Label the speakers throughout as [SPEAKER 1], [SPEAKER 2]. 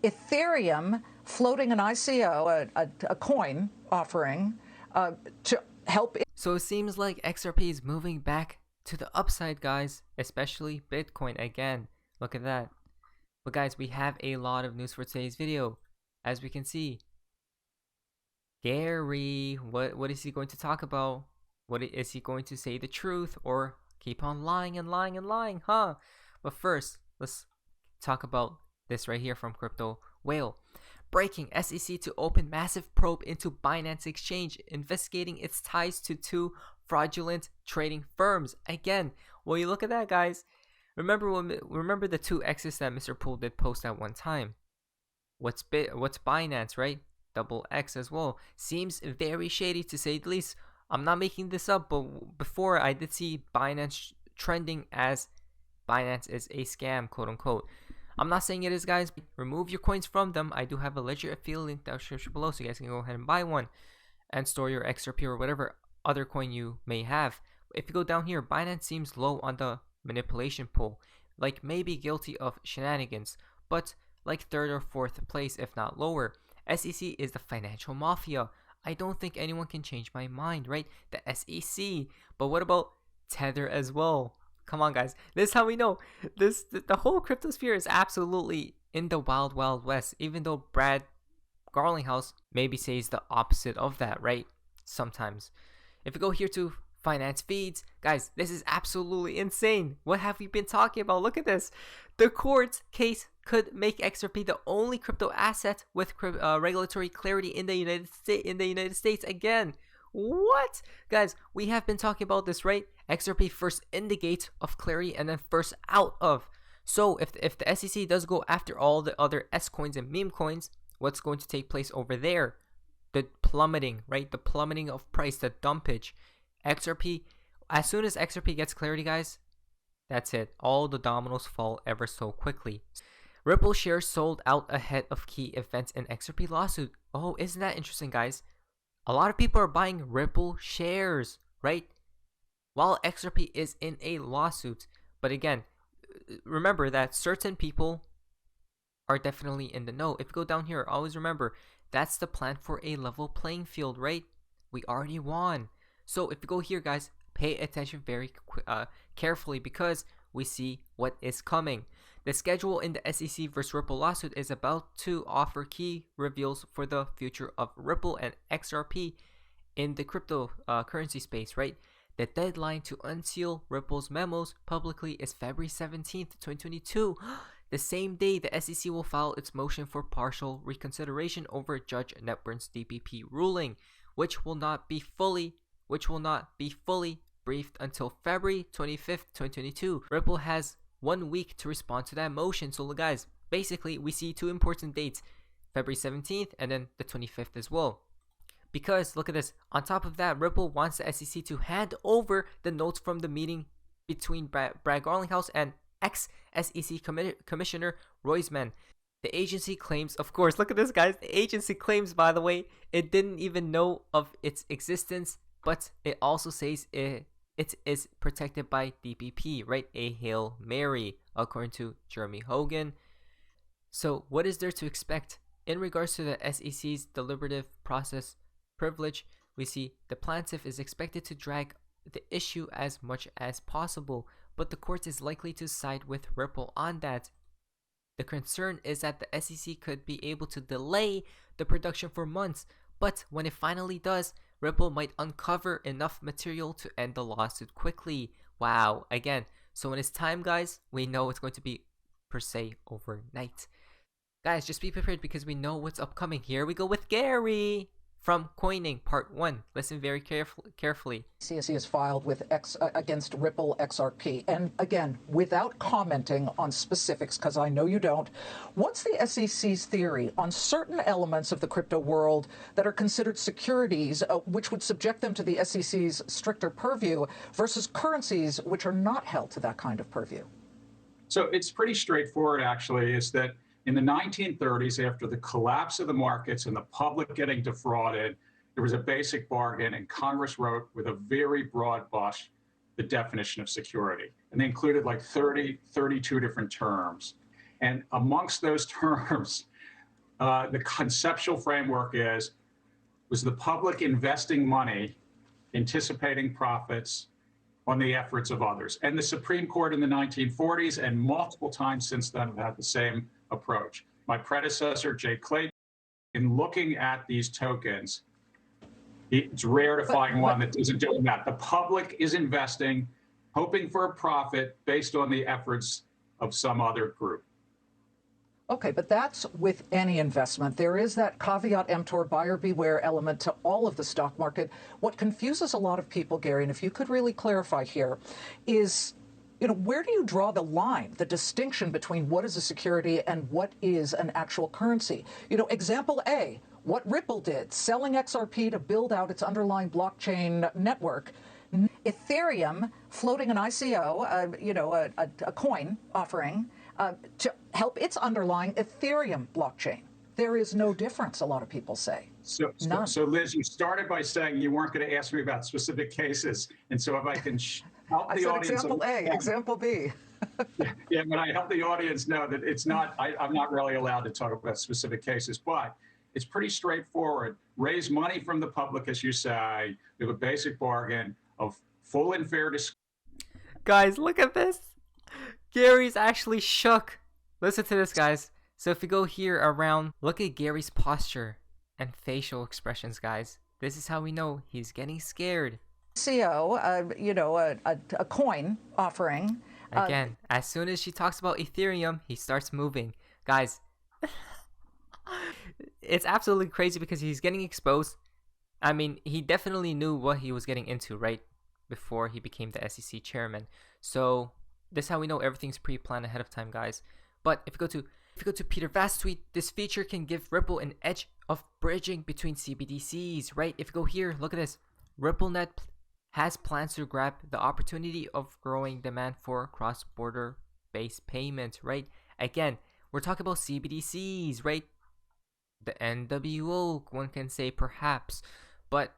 [SPEAKER 1] Ethereum floating an ICO, a coin offering, to help.
[SPEAKER 2] So it seems like XRP is moving back to the upside, guys, especially Bitcoin again. Look at that. But guys, we have a lot of news for today's video. As we can see, Gary, what is he going to talk about? What is he going to say the truth or keep on lying and lying and lying, huh? But first, let's talk about this right here from Crypto Whale. Breaking: SEC to open massive probe into Binance Exchange, investigating its ties to 2 fraudulent trading firms. Again, well, you look at that, guys. Remember the 2 X's that Mr. Poole did post at one time. What's Binance, right? Double X as well. Seems very shady to say the least. I'm not making this up, but before I did see Binance trending as Binance is a scam, quote unquote. I'm not saying it is, guys. Remove your coins from them. I do have a ledger affiliate link down description below, so you guys can go ahead and buy one and store your XRP or whatever other coin you may have. If you go down here, Binance seems low on the manipulation pool, like maybe guilty of shenanigans, but like 3rd or 4th place, if not lower. SEC is the financial mafia. I don't think anyone can change my mind, right? The SEC. But what about Tether as well? Come on, guys. This is how we know the whole crypto sphere is absolutely in the wild, wild west. Even though Brad Garlinghouse maybe says the opposite of that, right? Sometimes. If we go here to finance feeds, guys, this is absolutely insane. What have we been talking about? Look at this. The court case could make XRP the only crypto asset with regulatory clarity in the United States again. What? Guys, we have been talking about this, right? XRP first in the gate of clarity and then first out of. So if the SEC does go after all the other S coins and meme coins, what's going to take place over there? The plummeting, right? The plummeting of price, the dumpage. XRP, as soon as XRP gets clarity, guys, that's it. All the dominoes fall ever so quickly. Ripple shares sold out ahead of key events in XRP lawsuit. Oh, isn't that interesting, guys? A lot of people are buying Ripple shares, right? While XRP is in a lawsuit. But again, remember that certain people are definitely in the know. If you go down here, always remember, that's the plan for a level playing field, right? We already won. So if you go here, guys, pay attention very carefully because we see what is coming. The schedule in the SEC vs. Ripple lawsuit is about to offer key reveals for the future of Ripple and XRP in the cryptocurrency space, right? The deadline to unseal Ripple's memos publicly is February 17th, 2022. The same day, the SEC will file its motion for partial reconsideration over Judge Netburn's DPP ruling, which will not be fully briefed until February 25th, 2022. Ripple has 1 week to respond to that motion. So guys, basically we see 2 important dates, February 17th and then the 25th as well. Because look at this, on top of that, Ripple wants the SEC to hand over the notes from the meeting between Brad Garlinghouse and ex-SEC Commissioner Roisman. The agency claims, of course, look at this, guys, the agency claims, by the way, it didn't even know of its existence, but it also says it is protected by DPP, right? A Hail Mary, according to Jeremy Hogan. So what is there to expect? In regards to the SEC's deliberative process privilege, we see the plaintiff is expected to drag the issue as much as possible, but the court is likely to side with Ripple on that. The concern is that the SEC could be able to delay the production for months, but when it finally does, Ripple might uncover enough material to end the lawsuit quickly. Wow, again, so when it's time, guys, we know it's going to be per se overnight. Guys, just be prepared because we know what's upcoming. Here we go with Gary from Coining Part 1. Listen very carefully.
[SPEAKER 1] CSE is filed with against Ripple XRP. And again, without commenting on specifics, because I know you don't, what's the SEC's theory on certain elements of the crypto world that are considered securities, which would subject them to the SEC's stricter purview, versus currencies which are not held to that kind of purview?
[SPEAKER 3] So it's pretty straightforward, actually, is that in the 1930s, after the collapse of the markets and the public getting defrauded, there was a basic bargain, and Congress wrote with a very broad brush the definition of security. And they included like 32 different terms. And amongst those terms, The conceptual framework was the public investing money, anticipating profits on the efforts of others. And the Supreme Court in the 1940s and multiple times since then have had the same approach. My predecessor, Jay Clayton, in looking at these tokens, it's rare to find one that isn't doing that. The public is investing, hoping for a profit based on the efforts of some other group.
[SPEAKER 1] Okay, but that's with any investment. There is that caveat emptor, buyer beware element to all of the stock market. What confuses a lot of people, Gary, and if you could really clarify here, is, where do you draw the line, the distinction between what is a security and what is an actual currency? Example A, what Ripple did, selling XRP to build out its underlying blockchain network. Ethereum floating an ICO, a coin offering, to help its underlying Ethereum blockchain. There is no difference, a lot of people say.
[SPEAKER 3] So Liz, you started by saying you weren't going to ask me about specific cases. And so if I can help the audience.
[SPEAKER 1] Example A, example B.
[SPEAKER 3] Yeah, but I help the audience know that it's not, I'm not really allowed to talk about specific cases, but it's pretty straightforward. Raise money from the public, as you say, with a basic bargain of full and fair disclosure.
[SPEAKER 2] Guys, look at this. Gary's actually shook. Listen to this, guys. So if you go here around, look at Gary's posture and facial expressions, guys. This is how we know he's getting scared.
[SPEAKER 1] CO, a coin offering.
[SPEAKER 2] Again, as soon as she talks about Ethereum, he starts moving. Guys, it's absolutely crazy because he's getting exposed. I mean, he definitely knew what he was getting into, right? Before he became the SEC chairman. So this is how we know everything's pre-planned ahead of time, guys. But if you go to Peter Vast's tweet, this feature can give Ripple an edge of bridging between CBDCs, right? If you go here, look at this. RippleNet has plans to grab the opportunity of growing demand for cross-border based payments, right? Again, we're talking about CBDCs, right? The NWO, one can say perhaps, but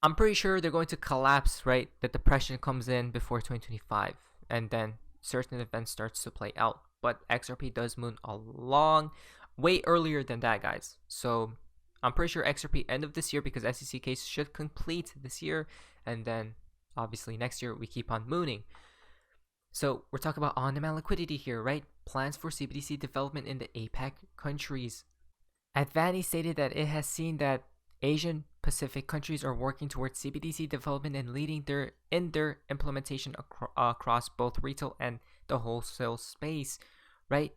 [SPEAKER 2] I'm pretty sure they're going to collapse, right? The depression comes in before 2025, and then certain events starts to play out. But XRP does move along way earlier than that, guys. So I'm pretty sure XRP end of this year, because SEC case should complete this year, and then obviously next year we keep on mooning. So we're talking about on-demand liquidity here, right? Plans for CBDC development in the APAC countries. Advani stated that it has seen that Asian Pacific countries are working towards CBDC development and leading their implementation across both retail and the wholesale space, right?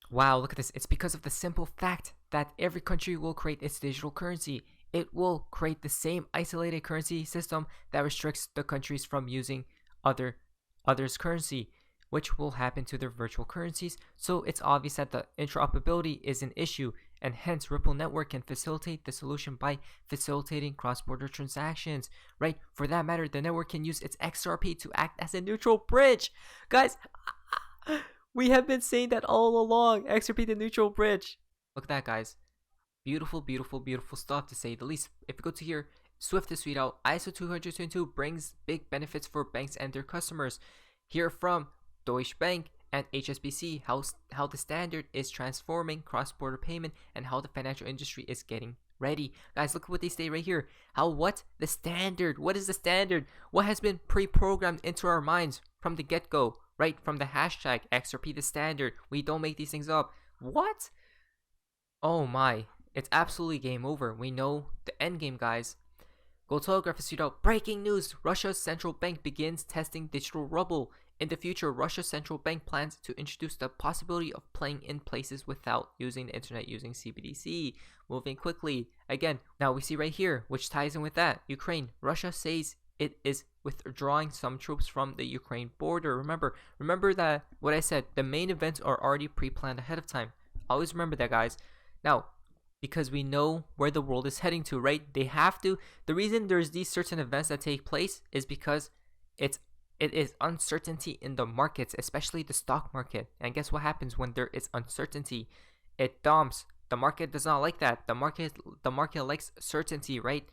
[SPEAKER 2] Wow, look at this. It's because of the simple fact that every country will create its digital currency. It will create the same isolated currency system that restricts the countries from using others' currency, which will happen to their virtual currencies. So it's obvious that the interoperability is an issue, and hence Ripple Network can facilitate the solution by facilitating cross-border transactions, right? For that matter, the network can use its XRP to act as a neutral bridge. Guys, we have been saying that all along. XRP, the neutral bridge. Look at that, guys. Beautiful, beautiful, beautiful stuff, to say the least. If you go to here, Swift to tweet out, ISO 222 brings big benefits for banks and their customers. Hear from Deutsche Bank and HSBC how the standard is transforming cross-border payment and how the financial industry is getting ready. Guys, look at what they say right here. What is the standard? What has been pre-programmed into our minds from the get-go, right? From the hashtag XRP the standard. We don't make these things up. What? Oh my, it's absolutely game over. We know the end game, guys. Gold Telegraph is tweeted out, breaking news, Russia's central bank begins testing digital ruble. In the future, Russia's central bank plans to introduce the possibility of playing in places without using the internet using CBDC. Moving quickly. Again, now we see right here, which ties in with that. Ukraine. Russia says it is withdrawing some troops from the Ukraine border. Remember that what I said, the main events are already pre-planned ahead of time. Always remember that, guys. Now, because we know where the world is heading to, right? They have to. The reason there's these certain events that take place is because it is uncertainty in the markets, especially the stock market. And guess what happens when there is uncertainty? It dumps. The market does not like that. The market likes certainty, right?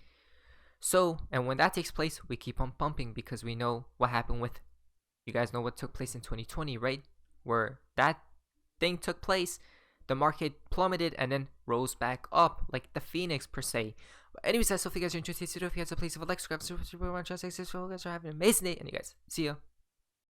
[SPEAKER 2] So, and when that takes place, we keep on pumping, because we know what happened with, you guys know what took place in 2020, right? Where that thing took place, the market plummeted and then rose back up like the phoenix per se. But anyways, guys, hopefully you guys are enjoying today's video. If you guys, please leave a like, subscribe, super much. Guys, are having an amazing day, and you guys, see ya.